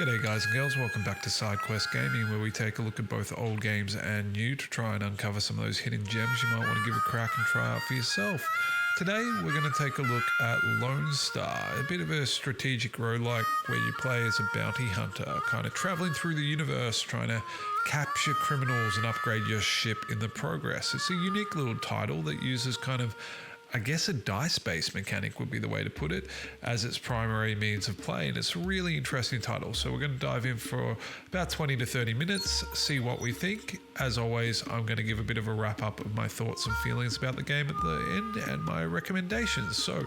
G'day guys and girls, welcome back to Sidequest Gaming, where we take a look at both old games and new to try and uncover some of those hidden gems you might want to give a crack and try out for yourself. Today we're going to take a look at Lonestar, a bit of a strategic roguelike where you play as a bounty hunter, kind of traveling through the universe trying to capture criminals and upgrade your ship in the progress. It's a unique little title that uses kind of, I guess, a dice-based mechanic would be the way to put it as its primary means of play, and it's a really interesting title. So we're going to dive in for about 20 to 30 minutes, see what we think. As always, I'm going to give a bit of a wrap-up of my thoughts and feelings about the game at the end and my recommendations. So,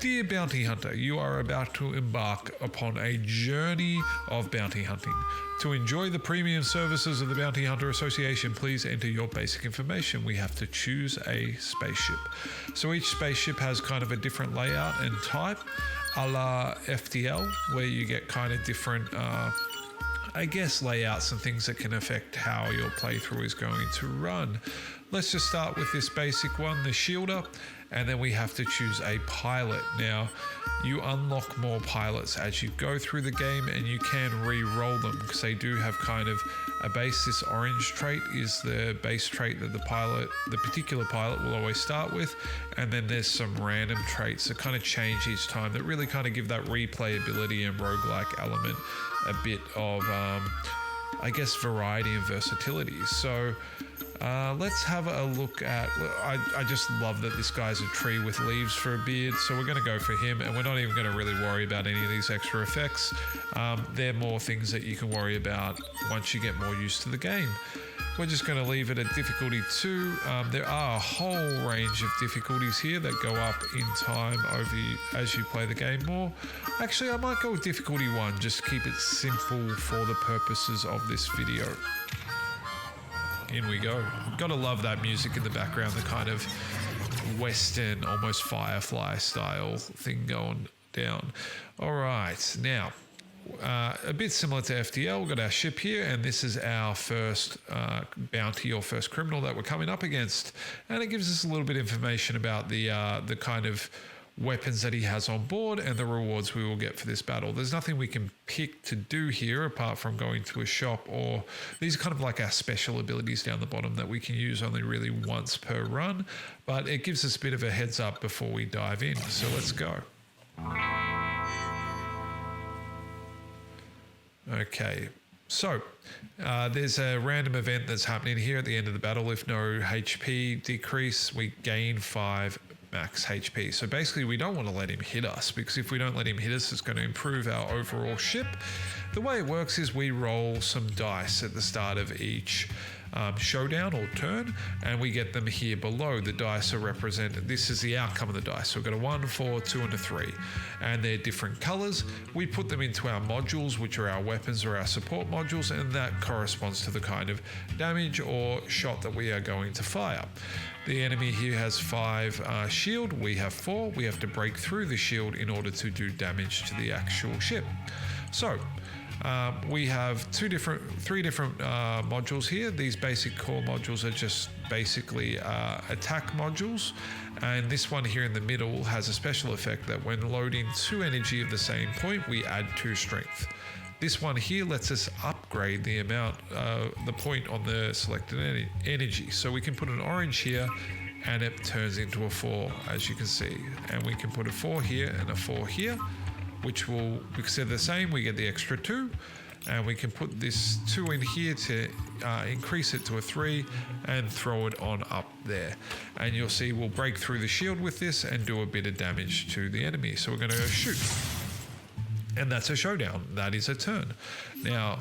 dear bounty hunter, you are about to embark upon a journey of bounty hunting. To enjoy the premium services of the Bounty Hunter Association, please enter your basic information. We have to choose a spaceship. So each spaceship has kind of a different layout and type, a la FTL, where you get kind of different, I guess, layouts and things that can affect how your playthrough is going to run. Let's just start with this basic one, the Shielder, and then we have to choose a pilot. Now, you unlock more pilots as you go through the game, and you can re-roll them because they do have kind of a base. This orange trait is the base trait that the particular pilot will always start with, and then there's some random traits that kind of change each time that really kind of give that replayability and roguelike element a bit of, I guess, variety and versatility. So let's have a look at, I just love that this guy's a tree with leaves for a beard, so we're going to go for him, and we're not even going to really worry about any of these extra effects. They're more things that you can worry about once you get more used to the game. We're just going to leave it at difficulty 2. There are a whole range of difficulties here that go up in time as you play the game more. Actually, I might go with difficulty 1, just to keep it simple for the purposes of this video. In we go. Gotta love that music in the background, the kind of Western, almost Firefly style thing going down. All right, now, a bit similar to FTL, we've got our ship here, and this is our first bounty or first criminal that we're coming up against. And it gives us a little bit of information about the kind of weapons that he has on board and the rewards we will get for this battle. There's nothing we can pick to do here apart from going to a shop, or these are kind of like our special abilities down the bottom that we can use only really once per run, but it gives us a bit of a heads up before we dive in. So let's go. Okay, so there's a random event that's happening here at the end of the battle. If no HP decrease, we gain 5 max HP. So basically we don't want to let him hit us, because if we don't let him hit us, it's going to improve our overall ship. The way it works is we roll some dice at the start of each showdown or turn, and we get them here below. The dice are represented. This is the outcome of the dice. So we've got a 1, 4, 2, and a 3, and they're different colors. We put them into our modules, which are our weapons or our support modules, and that corresponds to the kind of damage or shot that we are going to fire. The enemy here has 5 shield, we have 4. We have to break through the shield in order to do damage to the actual ship. So we have 3 different modules here. These basic core modules are just basically attack modules, and this one here in the middle has a special effect that when loading 2 energy of the same point, we add 2 strength. This one here lets us upgrade the amount, the point on the selected energy. So we can put an orange here and it turns into a 4, as you can see. And we can put a 4 here and a 4 here, which will, because they're the same, we get the extra 2. And we can put this 2 in here to increase it to a 3 and throw it on up there. And you'll see we'll break through the shield with this and do a bit of damage to the enemy. So we're going to go shoot. And that's a showdown. That is a turn. Now,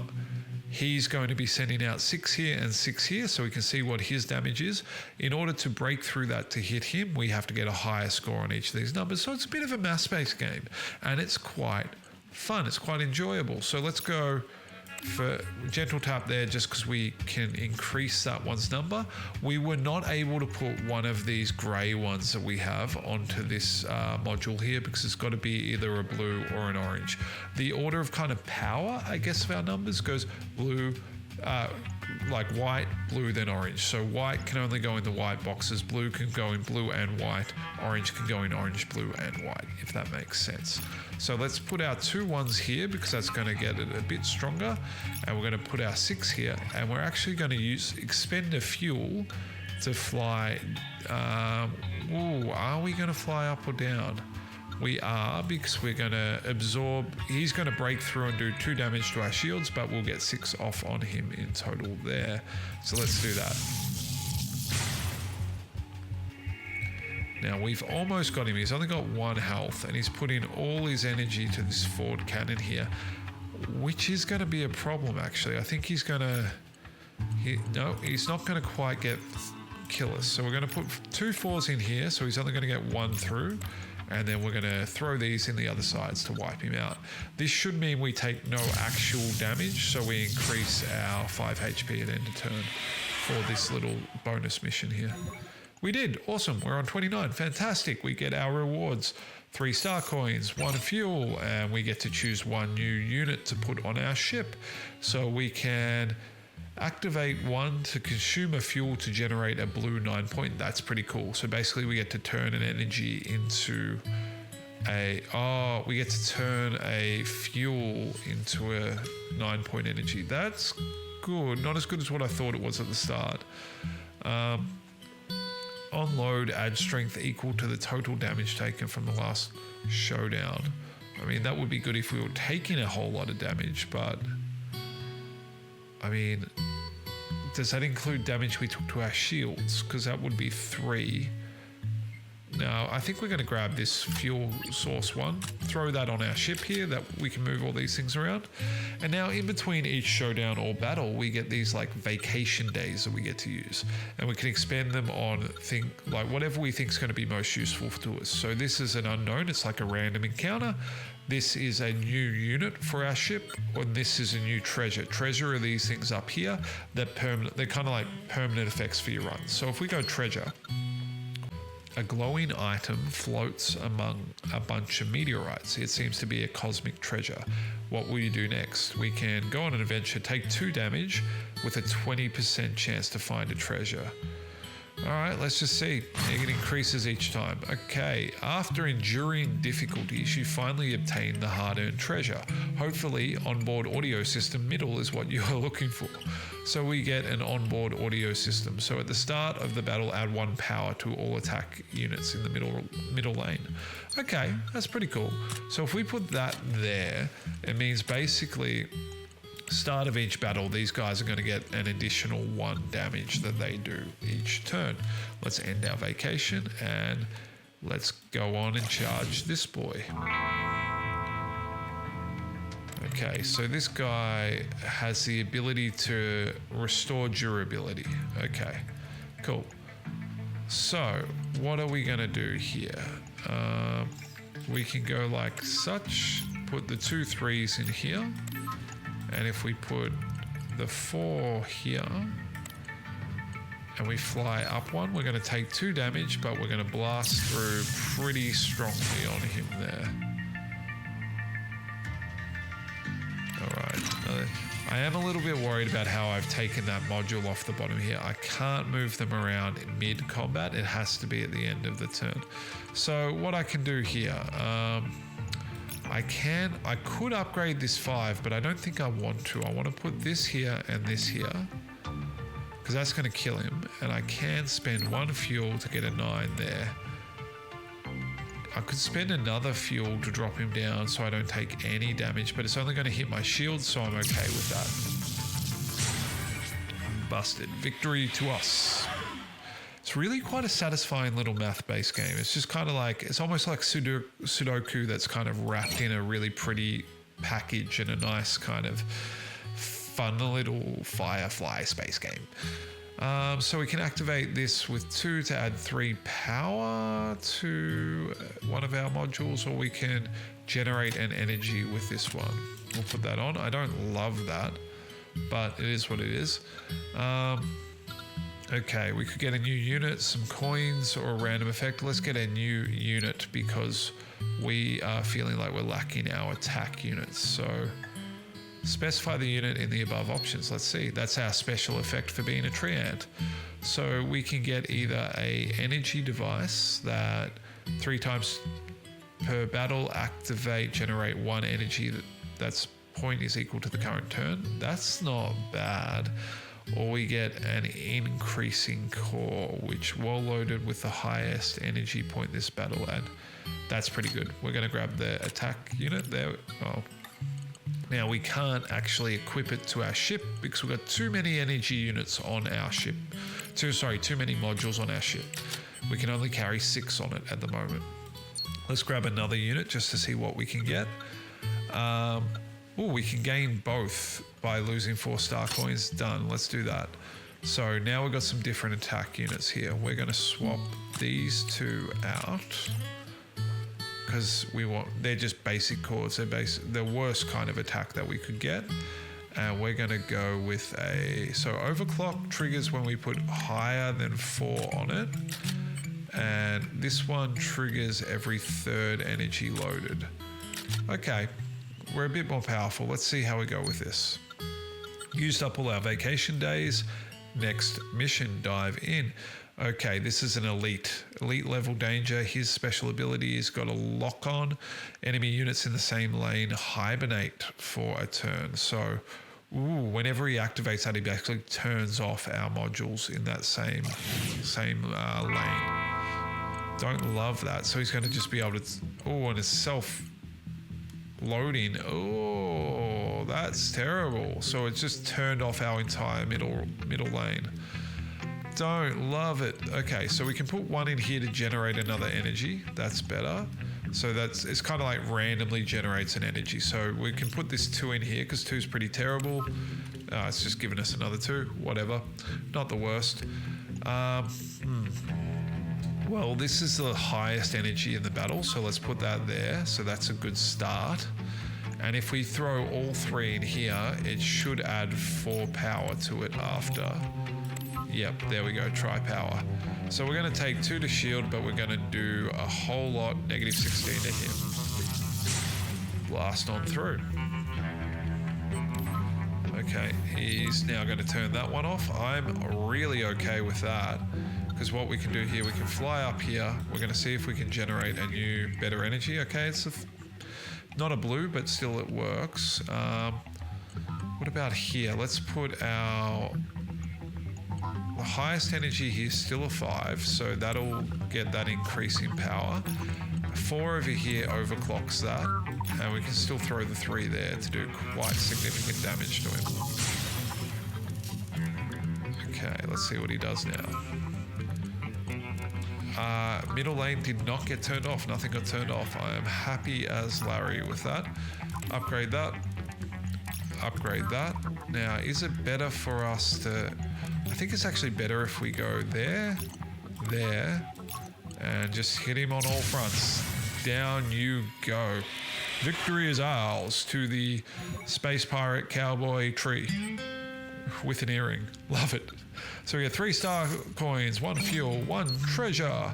he's going to be sending out 6 here and 6 here, so we can see what his damage is. In order to break through that to hit him, we have to get a higher score on each of these numbers. So it's a bit of a math-based game, and it's quite fun. It's quite enjoyable. So let's go for gentle tap there, just because we can increase that one's number. We were not able to put one of these grey ones that we have onto this module here, because it's got to be either a blue or an orange. The order of kind of power, I guess, of our numbers goes blue, like white, blue, then orange. So white can only go in the white boxes, blue can go in blue and white, orange can go in orange, blue, and white, if that makes sense. So let's put our 2 1s here because that's going to get it a bit stronger. And we're going to put our 6 here, and we're actually going to expend a fuel to fly. Are we going to fly up or down? We are, because we're going to absorb. He's going to break through and do 2 damage to our shields, but we'll get 6 off on him in total there. So let's do that. Now we've almost got him. He's only got 1 health, and he's put in all his energy to this forward cannon here, which is going to be a problem actually. I think he's going to. No, he's not going to quite kill us. So we're going to put 2 4s in here, so he's only going to get 1 through. And then we're going to throw these in the other sides to wipe him out. This should mean we take no actual damage, so we increase our 5 HP at end of turn for this little bonus mission here. We did. Awesome. We're on 29. Fantastic. We get our rewards. 3 star coins, 1 fuel, and we get to choose 1 new unit to put on our ship. So we can activate 1 to consume a fuel to generate a blue 9 point. That's pretty cool. So basically we get to turn an energy into we get to turn a fuel into a 9 point energy. That's good. Not as good as what I thought it was at the start. On load, add strength equal to the total damage taken from the last showdown. I mean, that would be good if we were taking a whole lot of damage, but I mean, does that include damage we took to our shields? Because that would be 3. Now, I think we're going to grab this fuel source 1, throw that on our ship here, that we can move all these things around. And now in between each showdown or battle, we get these like vacation days that we get to use. And we can expend them on like whatever we think is going to be most useful to us. So this is an unknown. It's like a random encounter. This is a new unit for our ship, and this is a new treasure. Treasure are these things up here that they're kind of like permanent effects for your runs. So if we go treasure, a glowing item floats among a bunch of meteorites. It seems to be a cosmic treasure. What will you do next? We can go on an adventure, take 2 damage with a 20% chance to find a treasure. All right, let's just see. It increases each time. Okay, after enduring difficulties, you finally obtain the hard-earned treasure. Hopefully, onboard audio system middle is what you are looking for. So we get an onboard audio system. So at the start of the battle, add 1 power to all attack units in the middle lane. Okay, that's pretty cool. So if we put that there, it means basically start of each battle, these guys are going to get an additional 1 damage that they do each turn. Let's end our vacation and let's go on and charge this boy. Okay, so this guy has the ability to restore durability. Okay, cool. So what are we going to do here? We can go like such, put the 2 3s in here. And if we put the 4 here and we fly up 1, we're going to take 2 damage, but we're going to blast through pretty strongly on him there. All right. I am a little bit worried about how I've taken that module off the bottom here. I can't move them around mid-combat. It has to be at the end of the turn. So what I can do here, I could upgrade this 5, but I don't think I want to. I want to put this here and this here, because that's going to kill him. And I can spend 1 fuel to get a 9 there. I could spend another fuel to drop him down so I don't take any damage, but it's only going to hit my shield, so I'm okay with that. Busted. Victory to us. It's really quite a satisfying little math-based game. It's just kind of like, it's almost like Sudoku that's kind of wrapped in a really pretty package and a nice kind of fun little Firefly space game. So we can activate this with 2 to add 3 power to one of our modules, or we can generate an energy with this one. We'll put that on. I don't love that, but it is what it is. Okay, we could get a new unit, some coins, or a random effect. Let's get a new unit because we are feeling like we're lacking our attack units. So Specify the unit in the above options. Let's see. That's our special effect for being a tree ant. So we can get either a energy device that 3 times per battle activate, generate 1 energy that's point is equal to the current turn. That's not bad. Or we get an increasing core, which while loaded with the highest energy point this battle at. That's pretty good. We're going to grab the attack unit there. Oh. Now we can't actually equip it to our ship because we've got too many energy units on our ship. Too many modules on our ship. We can only carry 6 on it at the moment. Let's grab another unit just to see what we can get. We can gain both by losing 4 star coins. Done. Let's do that. So now we've got some different attack units here. We're going to swap these 2 out because they're just basic cores. They're the worst kind of attack that we could get. And we're going to go with so overclock triggers when we put higher than 4 on it. And this one triggers every 3rd energy loaded. Okay, we're a bit more powerful. Let's see how we go with this. Used up all our vacation days. Next mission, dive in. Okay, this is an elite level danger. His special ability has got a lock on. Enemy units in the same lane hibernate for a turn. So, whenever he activates that, he basically turns off our modules in that same lane. Don't love that. So he's going to just be able to. And it's self-loading. Oh, that's terrible. So it's just turned off our entire middle lane. Don't love it. Okay, so we can put 1 in here to generate another energy. That's better. So it's kind of like randomly generates an energy. So we can put this 2 in here because 2 is pretty terrible. It's just giving us another 2. Whatever. Not the worst. Well, this is the highest energy in the battle, so let's put that there. So that's a good start. And if we throw all 3 in here, it should add 4 power to it after. Yep, there we go, try power. So we're going to take 2 to shield, but we're going to do a whole lot, -16 to him. Blast on through. Okay, he's now going to turn that one off. I'm really okay with that, because what we can do here, we can fly up here. We're going to see if we can generate a new, better energy. Okay, it's not a blue, but still it works. What about here? Let's put the highest energy here is still a 5, so that'll get that increase in power. 4 over here overclocks that, and we can still throw the 3 there to do quite significant damage to him. Okay, let's see what he does now. Middle lane did not get turned off. Nothing got turned off. I am happy as Larry with that. Upgrade that. Upgrade that. Now, is it better for us to... I think it's actually better if we go there, and just hit him on all fronts. Down you go. Victory is ours to the Space Pirate Cowboy tree with an earring. Love it. So we get 3 star coins, 1 fuel, 1 treasure.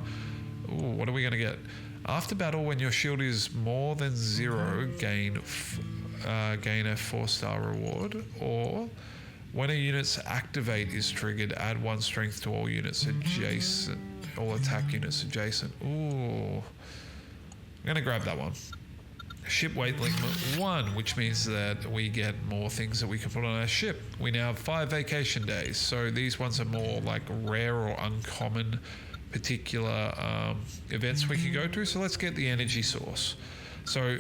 Ooh, what are we going to get? After battle, when your shield is more than 0, gain a 4-star reward. Or when a unit's activate is triggered, add 1 strength to all units adjacent, all attack units adjacent. Ooh, I'm going to grab that one. Ship weight limit 1, which means that we get more things that we can put on our ship. We now have 5 vacation days, so these ones are more like rare or uncommon particular events we can go to. So let's get the energy source. So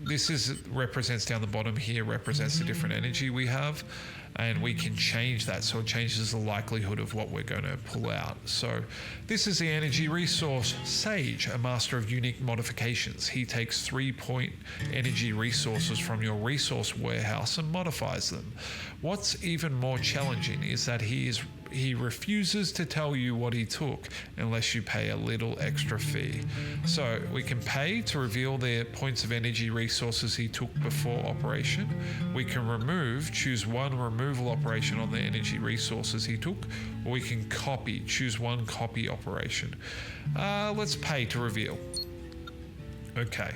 this represents down the bottom here, represents the different energy we have, and we can change that, so it changes the likelihood of what we're going to pull out. So this is the energy resource Sage, a master of unique modifications. He takes 3-point energy resources from your resource warehouse and modifies them. What's even more challenging is that he refuses to tell you what he took unless you pay a little extra fee. So we can pay to reveal the points of energy resources he took before operation. We can choose 1 removal operation on the energy resources he took, or we can choose 1 copy operation. Let's pay to reveal. Okay,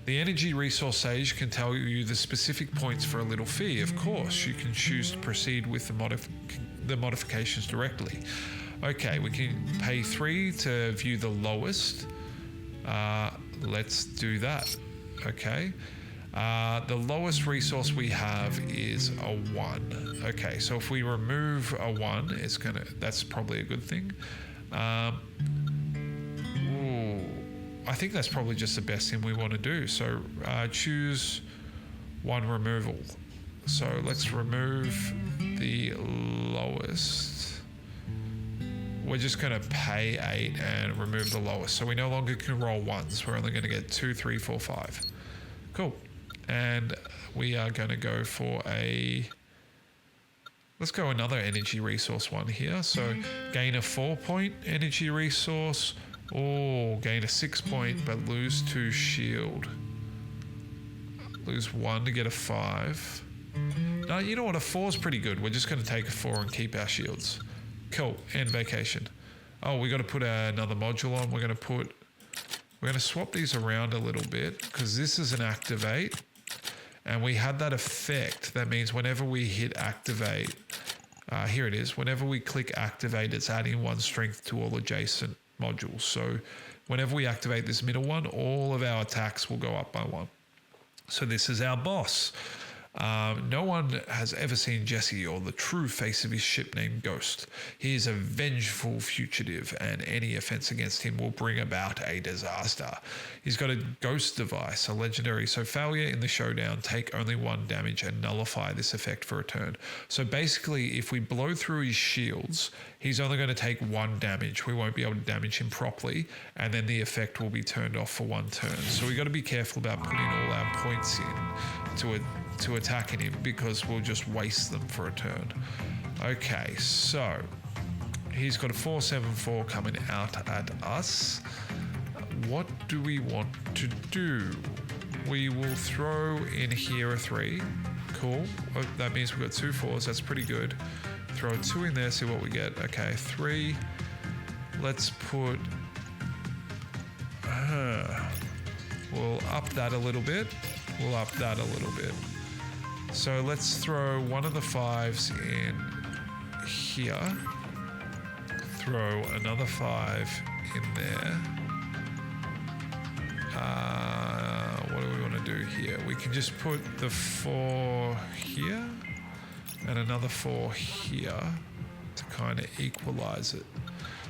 The energy resource sage can tell you the specific points for a little fee. Of course, you can choose to proceed with the modifications directly. Okay, we can pay 3 to view the lowest. Let's do that. Okay. The lowest resource we have is a 1. Okay, so if we remove a 1, that's probably a good thing. I think that's probably just the best thing we want to do. So choose 1 removal. So let's remove the lowest. We're just going to pay 8 and remove the lowest. So we no longer can roll 1s. We're only going to get 2, 3, 4, 5. Cool. And we are going to go for let's go another energy resource one here. So gain a 4-point energy resource, or gain a 6-point but lose 2 shield. Lose 1 to get a 5. No, you know what? A 4 is pretty good. We're just going to take a 4 and keep our shields. Cool. End vacation. Oh, we got to put another module on. We're going to swap these around a little bit because this is an activate. And we had that effect. That means whenever we hit activate, here it is. Whenever we click activate, it's adding 1 strength to all adjacent modules. So whenever we activate this middle one, all of our attacks will go up by 1. So this is our boss. No one has ever seen Jesse or the true face of his ship named Ghost. He is a vengeful fugitive, and any offense against him will bring about a disaster. He's got a ghost device, a legendary, so failure in the showdown, take only 1 damage and nullify this effect for a turn. So basically, if we blow through his shields, he's only going to take 1 damage. We won't be able to damage him properly, and then the effect will be turned off for 1 turn. So we got to be careful about putting all our points in to attacking him, because we'll just waste them for a turn. Okay, so he's got a 4/7/4 coming out at us. What do we want to do? We will throw in here a 3. Cool. Oh, that means we've got 2 4s. That's pretty good. Throw a 2 in there, see what we get. Okay, 3. Let's put... we'll up that a little bit. We'll up that a little bit. So let's throw one of the 5s in here. Throw another 5 in there. What do we want to do here? We can just put the 4 here and another 4 here to kind of equalize it.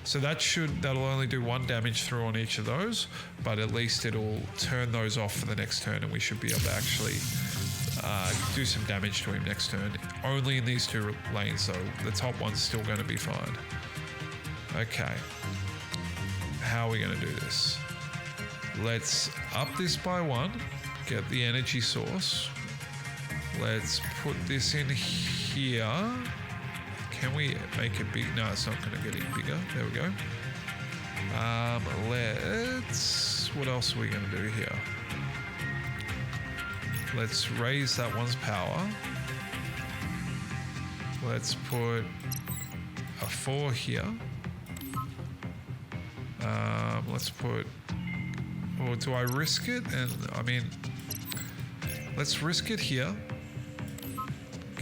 So that'll only do 1 damage through on each of those, but at least it'll turn those off for the next turn, and we should be able to actually do some damage to him next turn. Only in these 2 lanes though. The top one's still going to be fine. Okay. How are we going to do this? Let's up this by 1. Get the energy source. Let's put this in here. Can we make it big? No, it's not going to get any bigger. There we go. What else are we going to do here? Let's raise that one's power. Let's put a 4 here. Let's put... Or do I risk it? And I mean, let's risk it here.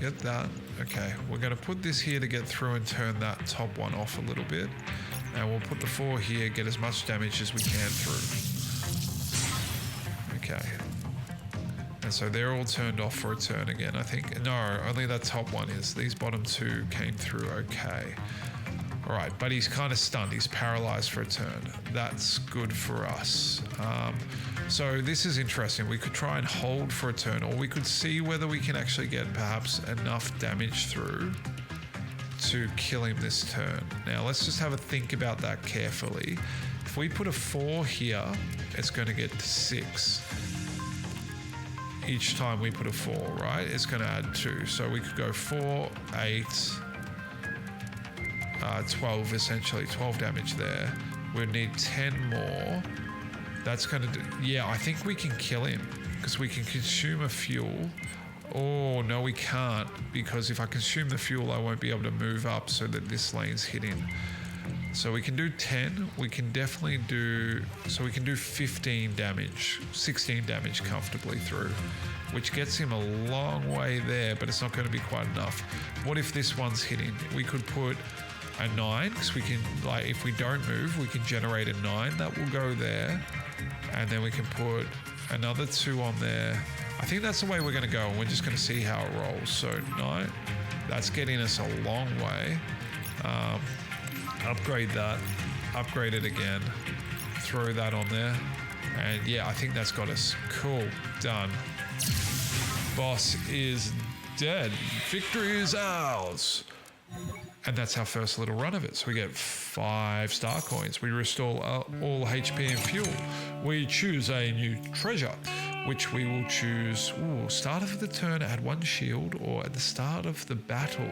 Get that. Okay, we're going to put this here to get through and turn that top one off a little bit. And we'll put the 4 here, get as much damage as we can through. Okay. And so they're all turned off for a turn again, I think. No, only that top one is. These bottom 2 came through okay. All right, but he's kind of stunned. He's paralyzed for a turn. That's good for us. So this is interesting. We could try and hold for a turn, or we could see whether we can actually get perhaps enough damage through to kill him this turn. Now, let's just have a think about that carefully. If we put a 4 here, it's going to get to 6. Each time we put a 4, right? It's going to add 2. So we could go 4, 8... 12 essentially, 12 damage there. We'd need 10 more. That's going to do... Yeah, I think we can kill him because we can consume a fuel. Oh, no, we can't, because if I consume the fuel, I won't be able to move up so that this lane's hitting. So we can do 10, we can definitely do, so we can do 15 damage, 16 damage comfortably through, which gets him a long way there, but it's not going to be quite enough. What if this one's hitting? We could put a 9, because we can, like, if we don't move, we can generate a 9, that will go there, and then we can put another 2 on there. I think that's the way we're going to go, and we're just going to see how it rolls. So 9, that's getting us a long way. Upgrade that, upgrade it again, throw that on there, and yeah, I think that's got us. Cool, done. Boss is dead. Victory is ours. And that's our first little run of it. So we get 5 star coins. We restore all HP and fuel. We choose a new treasure, which we will choose. Start of the turn, add 1 shield, or at the start of the battle,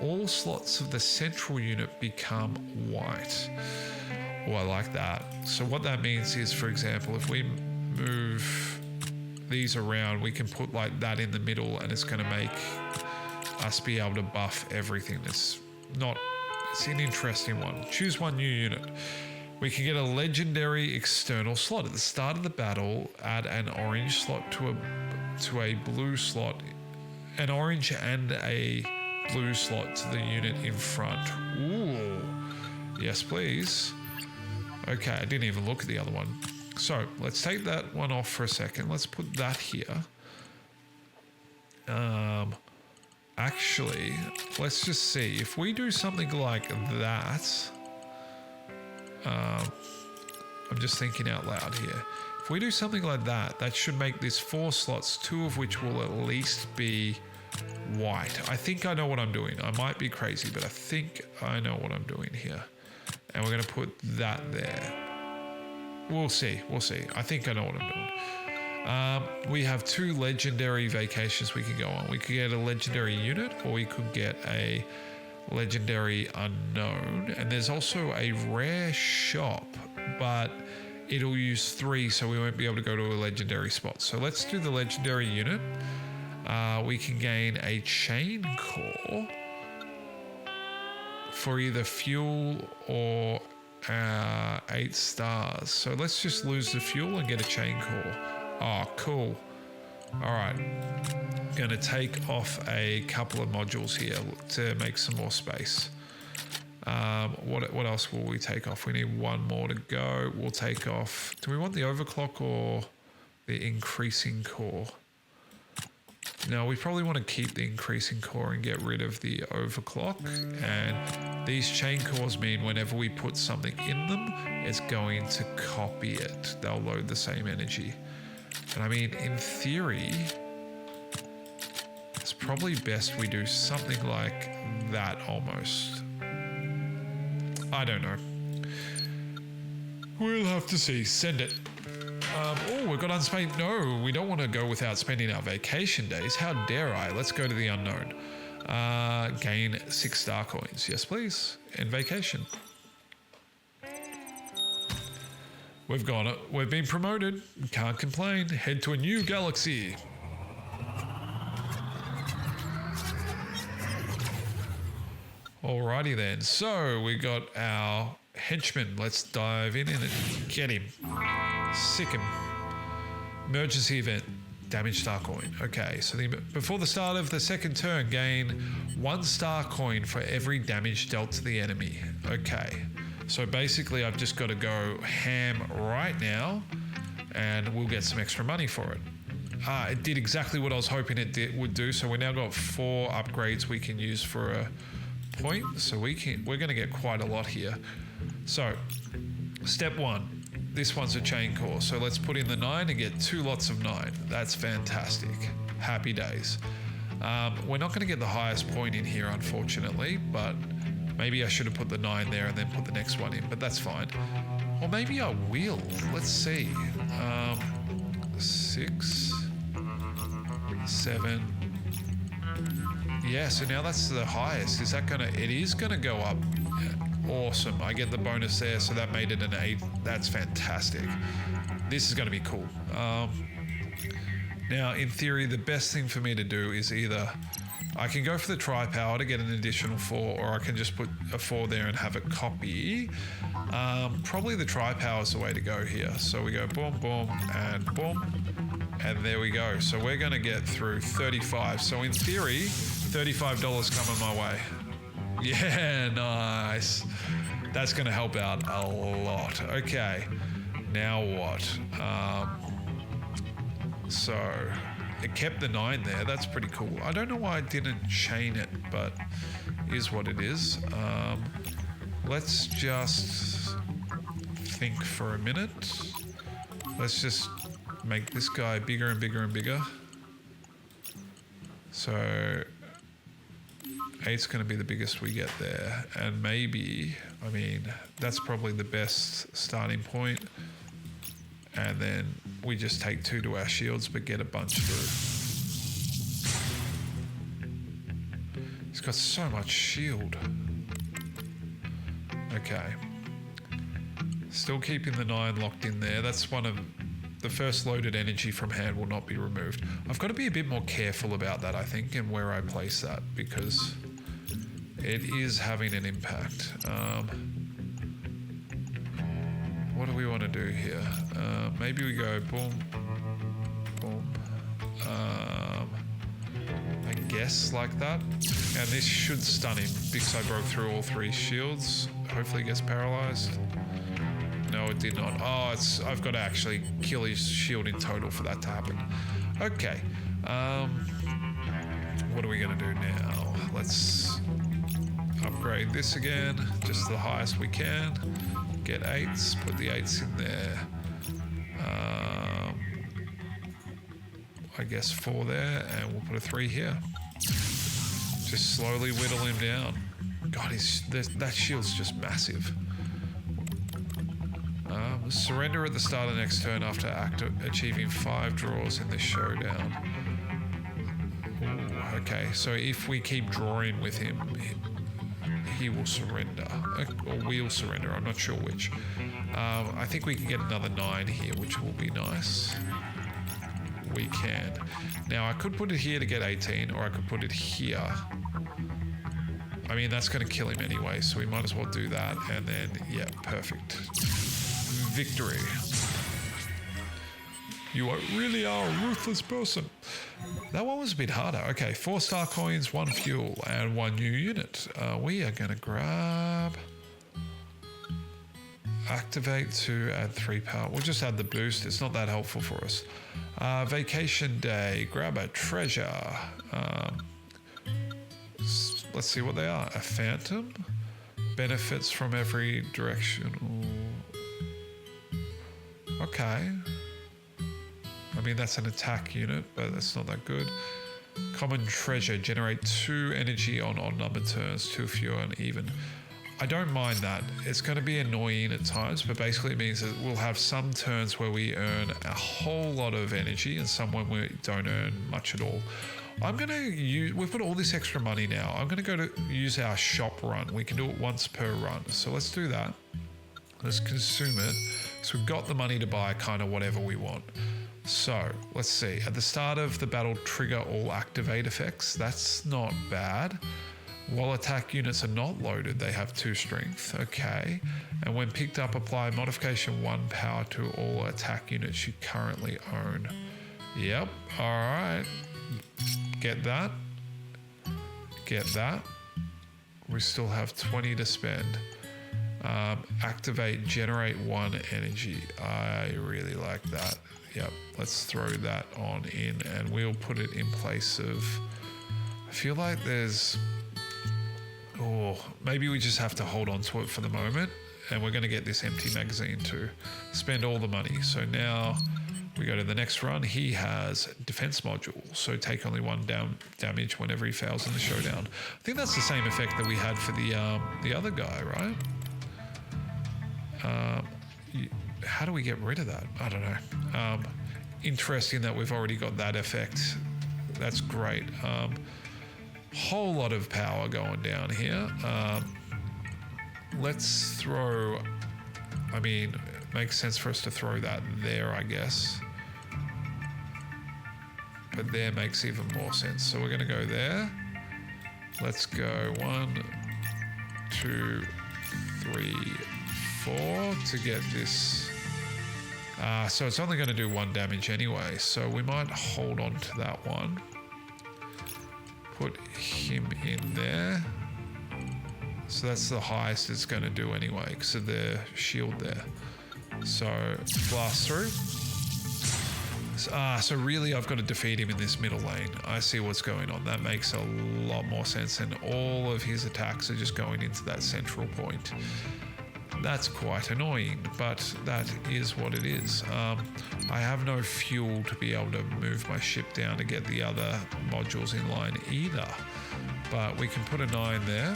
all slots of the central unit become white. Oh, I like that. So what that means is, for example, if we move these around, we can put like that in the middle, and it's going to make us be able to buff everything. It's an interesting one. Choose 1 new unit. We can get a legendary external slot. At the start of the battle, add an orange slot to a blue slot, an orange and a blue slot to the unit in front. Ooh, yes please. Okay, I didn't even look at the other one. So let's take that one off for a second. Let's put that here. Actually, let's just see. If we do something like that, I'm just thinking out loud here. If we do something like that, that should make this 4 slots, 2 of which will at least be white. I think I know what I'm doing. I might be crazy, but I think I know what I'm doing here. And we're going to put that there. We'll see. We'll see. I think I know what I'm doing. We have 2 legendary vacations we can go on. We could get a legendary unit, or we could get a legendary unknown. And there's also a rare shop, but it'll use 3, so we won't be able to go to a legendary spot. So let's do the legendary unit. We can gain a chain core for either fuel or 8 stars. So let's just lose the fuel and get a chain core. Oh, cool. All right. Going to take off a couple of modules here to make some more space. What else will we take off? We need 1 more to go. We'll take off. Do we want the overclock or the increasing core? No, we probably want to keep the increasing core and get rid of the overclock. And these chain cores mean whenever we put something in them, it's going to copy it. They'll load the same energy. And I mean, in theory, it's probably best we do something like that almost. I don't know. We'll have to see. Send it. Oh, we've got unspent. No, we don't want to go without spending our vacation days. How dare I? Let's go to the unknown. Gain 6 star coins. Yes, please. And vacation. We've been promoted. Can't complain. Head to a new galaxy. Alrighty then. So we got our henchman. Let's dive in and get him. Sick him. Emergency event. Damage star coin. Okay, so before the start of the second turn, gain 1 star coin for every damage dealt to the enemy. Okay, so basically I've just got to go ham right now and we'll get some extra money for it. It did exactly what I was hoping it would do. So we now got 4 upgrades we can use for a point. So we're going to get quite a lot here. So step 1. This one's a chain core, so let's put in the 9 and get 2 lots of 9. That's fantastic. Happy days. We're not going to get the highest point in here, unfortunately, but maybe I should have put the 9 there and then put the next one in, but that's fine. Or maybe I will. Let's see. 6, 7. Yeah, so now that's the highest. Is that going to... It is going to go up. Awesome. I get the bonus there, so that made it an 8. That's fantastic. This is going to be cool. Now, in theory, the best thing for me to do is either I can go for the tri-power to get an additional 4, or I can just put a 4 there and have a copy. Probably the tri-power is the way to go here. So we go boom, boom, and boom. And there we go. So we're going to get through 35. So in theory, $35 coming my way. Yeah, nice. That's going to help out a lot. Okay, now what? So it kept the 9 there. That's pretty cool. I don't know why I didn't chain it, but is what it is. Let's just think for a minute. Let's just make this guy bigger and bigger and bigger. So 8's going to be the biggest we get there. And maybe, I mean, that's probably the best starting point. And then we just take 2 to our shields, but get a bunch through. He's got so much shield. Okay. Still keeping the 9 locked in there. That's one of the first loaded energy from hand will not be removed. I've got to be a bit more careful about that, I think, and where I place that, because it is having an impact. What do we want to do here? Maybe we go boom, boom. I guess like that. And this should stun him because I broke through all 3 shields. Hopefully he gets paralyzed. No, it did not. Oh, I've got to actually kill his shield in total for that to happen. Okay. What are we going to do now? Let's upgrade this again, just to the highest we can. Get 8s, put the 8s in there. I guess 4 there, and we'll put a 3 here. Just slowly whittle him down. God, that shield's just massive. Surrender at the start of the next turn after achieving 5 draws in this showdown. Ooh, okay, so if we keep drawing with him, he will surrender, or we'll surrender, I'm not sure which. I think we can get another 9 here, which will be nice. We can. Now, I could put it here to get 18, or I could put it here. I mean, that's going to kill him anyway, so we might as well do that, and then, yeah, perfect. Victory. You really are a ruthless person. That one was a bit harder. Okay, 4 star coins, 1 fuel, and 1 new unit. We are going to grab... Activate to add 3 power. We'll just add the boost. It's not that helpful for us. Vacation day. Grab a treasure. Let's see what they are. A phantom. Benefits from every direction. Ooh. Okay. I mean, that's an attack unit, but that's not that good. Common treasure. Generate 2 energy on odd-numbered turns, 2 fewer and even. I don't mind that. It's going to be annoying at times, but basically it means that we'll have some turns where we earn a whole lot of energy and some when we don't earn much at all. I'm going to use... We've got all this extra money now. I'm going to go to use our shop run. We can do it once per run. So let's do that. Let's consume it. So we've got the money to buy kind of whatever we want. So let's see. At the start of the battle, trigger all activate effects. That's not bad. While attack units are not loaded, they have 2 strength. Okay. And when picked up, apply modification 1 power to all attack units you currently own. Yep. All right. Get that. Get that. We still have 20 to spend. Activate, generate 1 energy. I really like that. Yep. Let's throw that on in and we'll put it in place of... I feel like there's... Oh, maybe we just have to hold on to it for the moment, and we're going to get this empty magazine to spend all the money. So now we go to the next run. He has defense module, so take only 1 damage whenever he fails in the showdown. I think that's the same effect that we had for the other guy, right? How do we get rid of that? I don't know. Interesting that we've already got that effect. That's great. Whole lot of power going down here. Let's throw... I mean, it makes sense for us to throw that there, I guess. But there makes even more sense. So we're going to go there. Let's go 1, 2, 3, 4 to get this. So it's only going to do 1 damage anyway, so we might hold on to that one. Put him in there. So that's the highest it's going to do anyway because of the shield there. So blast through. So really I've got to defeat him in this middle lane. I see what's going on. That makes a lot more sense, and all of his attacks are just going into that central point. That's quite annoying, but that is what it is. I have no fuel to be able to move my ship down to get the other modules in line either. But we can put a 9 there,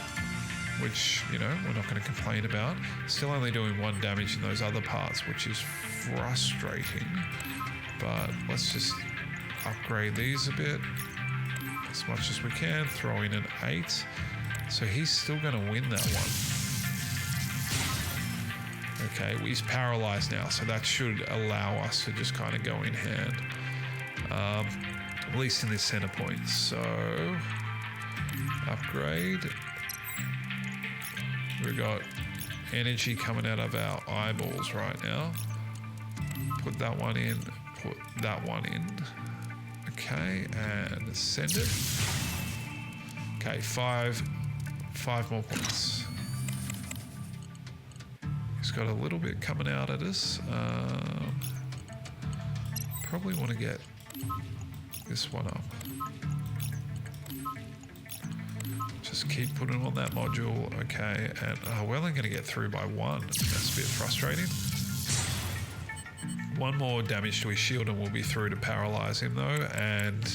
which, you know, we're not going to complain about. Still only doing 1 damage in those other parts, which is frustrating. But let's just upgrade these a bit as much as we can. Throw in an 8. So he's still going to win that one. Okay, well, he's paralyzed now, so that should allow us to just kind of go in hand. At least in this center point. So upgrade. We've got energy coming out of our eyeballs right now. Put that one in. Put that one in. Okay, and send it. Okay, 5 more points. He's got a little bit coming out at us. Probably want to get this one up. Just keep putting on that module. Okay, and we're only going to get through by 1. That's a bit frustrating. 1 more damage to his shield and we'll be through to paralyze him though, and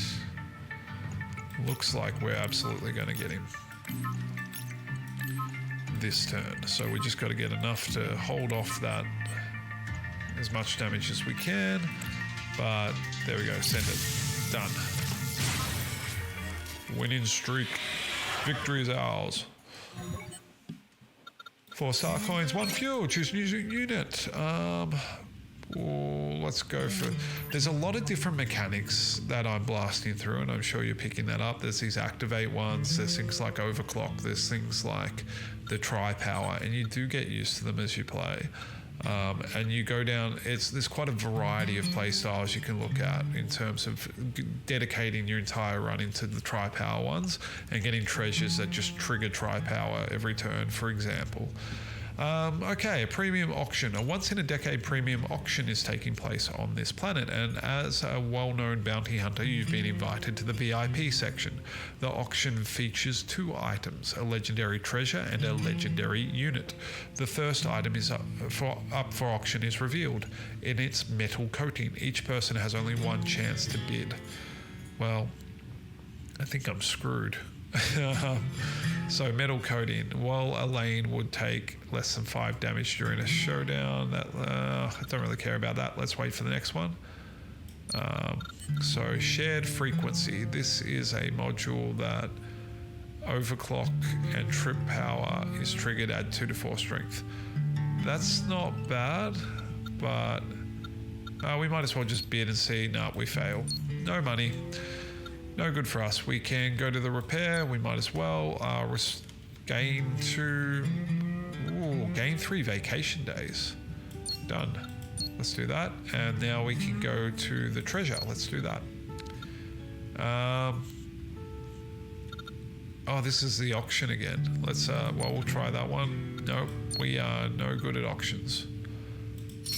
looks like we're absolutely going to get him this turn. So we just got to get enough to hold off that as much damage as we can, but there we go, send it. Done. Winning streak. Victory is ours. 4 star coins, 1 fuel, choose new unit. Let's go for... There's a lot of different mechanics that I'm blasting through, and I'm sure you're picking that up. There's these activate ones, there's things like overclock, there's things like the tri-power, and you do get used to them as you play. And you go down, there's quite a variety of play styles you can look at in terms of dedicating your entire run into the tri-power ones and getting treasures that just trigger tri-power every turn, for example. Okay, a premium auction. A once-in-a-decade premium auction is taking place on this planet, and as a well-known bounty hunter, you've been invited to the VIP section. The auction features 2 items, a legendary treasure and a legendary unit. The first item is up for auction is revealed in its metal coating. Each person has only 1 chance to bid. Well, I think I'm screwed. So metal coating, while a lane would take less than 5 damage during a showdown, that I don't really care about that. Let's wait for the next one. So shared frequency, this is a module that overclock and trip power is triggered at 2 to 4 strength. That's not bad, but we might as well just bid and see. Nah, we fail. No money. No good for us. We can go to the repair. We might as well gain 3 vacation days. Done. Let's do that. And now we can go to the treasure. Let's do that. Oh, this is the auction again. Let's, we'll try that one. Nope, we are no good at auctions.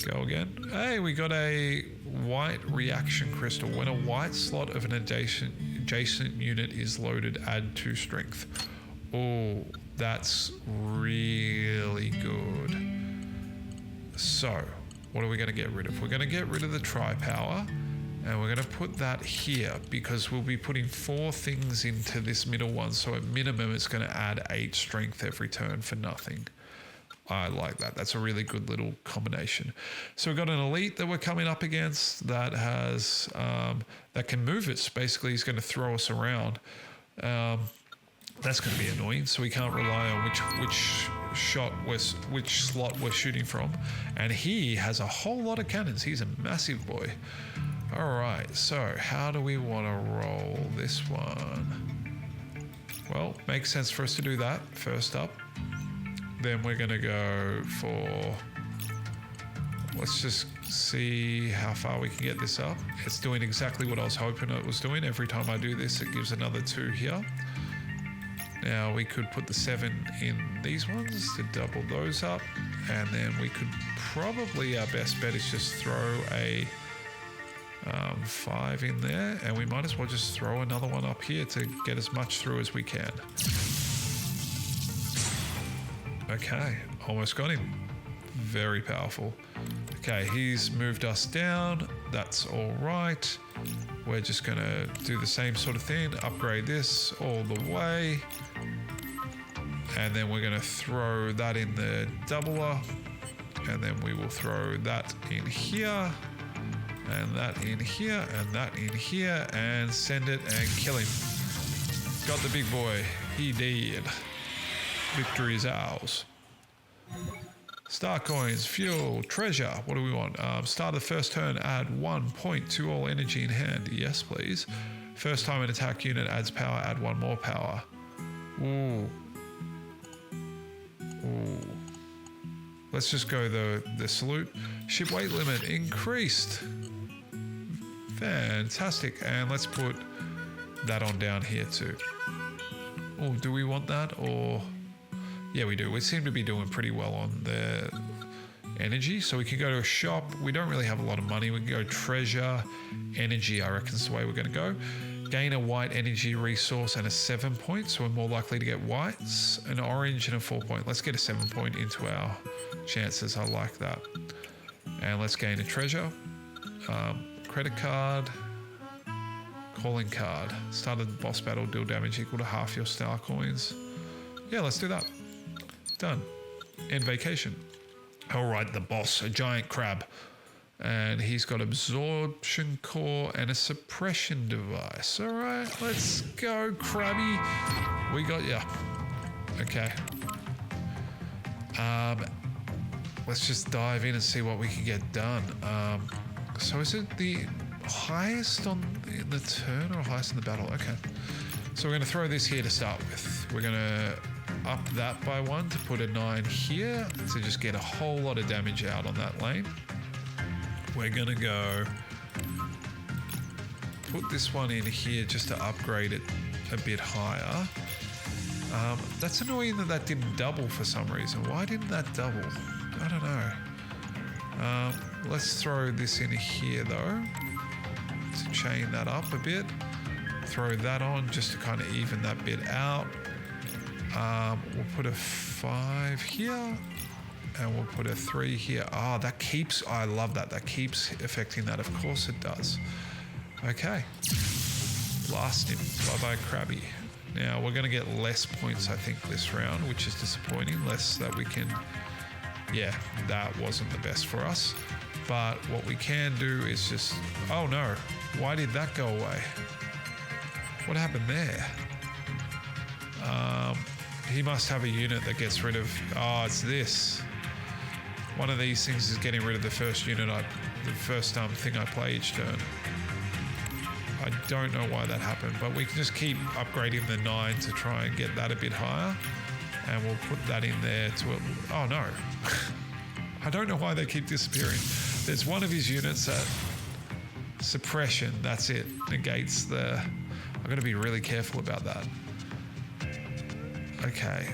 Go again. Hey, we got a white reaction crystal. When a white slot of an adjacent unit is loaded, add 2 strength. Oh, that's really good. So, what are we going to get rid of? We're going to get rid of the tri-power, and we're going to put that here because we'll be putting 4 things into this middle one. So at minimum, it's going to add 8 strength every turn for nothing. I like that. That's a really good little combination. So we've got an elite that we're coming up against that has that can move us. Basically, he's going to throw us around. That's going to be annoying. So we can't rely on which slot we're shooting from. And he has a whole lot of cannons. He's a massive boy. All right. So how do we want to roll this one? Well, makes sense for us to do that first up. Then we're going to go for... Let's just see how far we can get this up. It's doing exactly what I was hoping it was doing. Every time I do this, it gives another 2 here. Now we could put the 7 in these ones to double those up. And then we could probably, our best bet is just throw a 5 in there. And we might as well just throw another one up here to get as much through as we can. Okay, almost got him. Very powerful. Okay, he's moved us down. That's all right. We're just gonna do the same sort of thing. Upgrade this all the way. And then we're gonna throw that in the doubler. And then we will throw that in here. And that in here, and that in here. And send it and kill him. Got the big boy. He did. Victory is ours. Star coins, fuel, treasure. What do we want? Start the first turn, add 1 point to all energy in hand. Yes, please. First time an attack unit adds power, add 1 more power. Ooh. Ooh. Let's just go the salute. Ship weight limit increased. Fantastic. And let's put that on down here too. Oh, do we want that or... Yeah, we do. We seem to be doing pretty well on the energy. So we can go to a shop. We don't really have a lot of money. We can go treasure, energy, I reckon is the way we're going to go. Gain a white energy resource and a 7 point. So we're more likely to get whites, an orange and a 4 point. Let's get a 7 point into our chances. I like that. And let's gain a treasure. Credit card. Calling card. Start a boss battle, deal damage equal to half your star coins. Yeah, let's do that. Done. End vacation. All right, the boss, a giant crab. And he's got absorption core and a suppression device. All right, let's go, crabby. We got ya. Okay. Let's just dive in and see what we can get done. So is it the highest in the turn or highest in the battle? Okay. So we're going to throw this here to start with. We're going to up that by 1 to put a 9 here to just get a whole lot of damage out on that lane. We're going to go put this one in here just to upgrade it a bit higher. That's annoying that didn't double for some reason. Why didn't that double? I don't know. Let's throw this in here though to chain that up a bit. Throw that on just to kind of even that bit out. We'll put a 5 here and we'll put a 3 here. Ah, that keeps, I love that. That keeps affecting that. Of course it does. Okay. Blast him. Bye-bye, Krabby. Now we're going to get less points, I think, this round, which is disappointing. Less that we can, yeah, that wasn't the best for us. But what we can do is just, oh no, why did that go away? What happened there? He must have a unit that gets rid of... Oh, it's this. One of these things is getting rid of the first unit, the first thing I play each turn. I don't know why that happened, but we can just keep upgrading the 9 to try and get that a bit higher. And we'll put that in there to... Oh, no. I don't know why they keep disappearing. There's one of his units that... Suppression, that's it. Negates the... I've got to be really careful about that. Okay,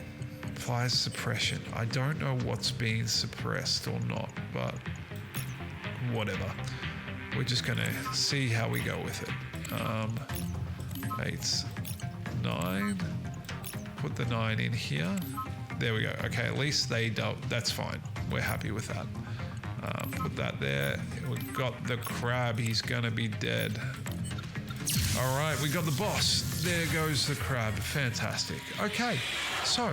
applies suppression. I don't know what's being suppressed or not, but whatever. We're just gonna see how we go with it. 8, 9. Put the 9 in here. There we go. Okay, at least they don't. That's fine. We're happy with that. Put that there. We've got the crab. He's gonna be dead. All right, we got the boss. There goes the crab. Fantastic. Okay, so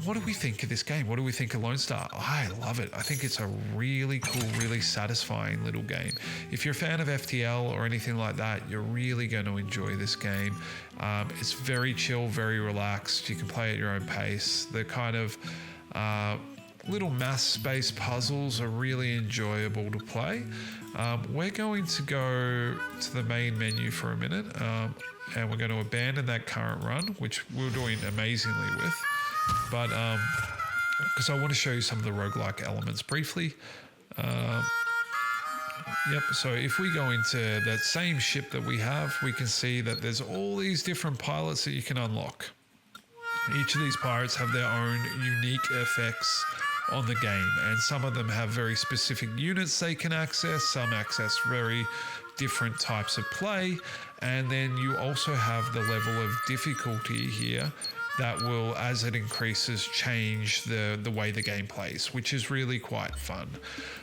what do we think of this game? What do we think of Lonestar? I love it. I think it's a really cool, really satisfying little game. If you're a fan of FTL or anything like that, you're really going to enjoy this game. It's very chill, very relaxed. You can play at your own pace. The kind of little math-based puzzles are really enjoyable to play. We're going to go to the main menu for a minute. and we're going to abandon that current run, which we're doing amazingly with. But because I want to show you some of the roguelike elements briefly. Yep, so if we go into that same ship that we have, we can see that there's all these different pilots that you can unlock. Each of these pirates have their own unique effects on the game, and some of them have very specific units they can access, some access very different types of play, and then you also have the level of difficulty here that will, as it increases, change the way the game plays, which is really quite fun.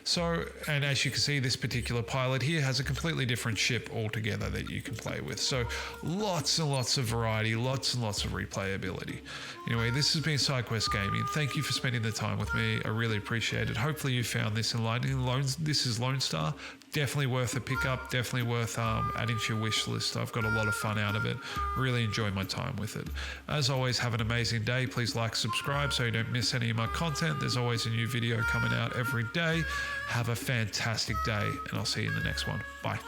So, and as you can see, this particular pilot here has a completely different ship altogether that you can play with. So lots and lots of variety, lots and lots of replayability. Anyway, this has been Sidequest Gaming. Thank you for spending the time with me. I really appreciate it. Hopefully you found this enlightening. This is Lonestar. Definitely worth a pickup, definitely worth adding to your wish list. I've got a lot of fun out of it. Really enjoy my time with it. As always, have an amazing day. Please like, subscribe so you don't miss any of my content. There's always a new video coming out every day. Have a fantastic day, and I'll see you in the next one. Bye.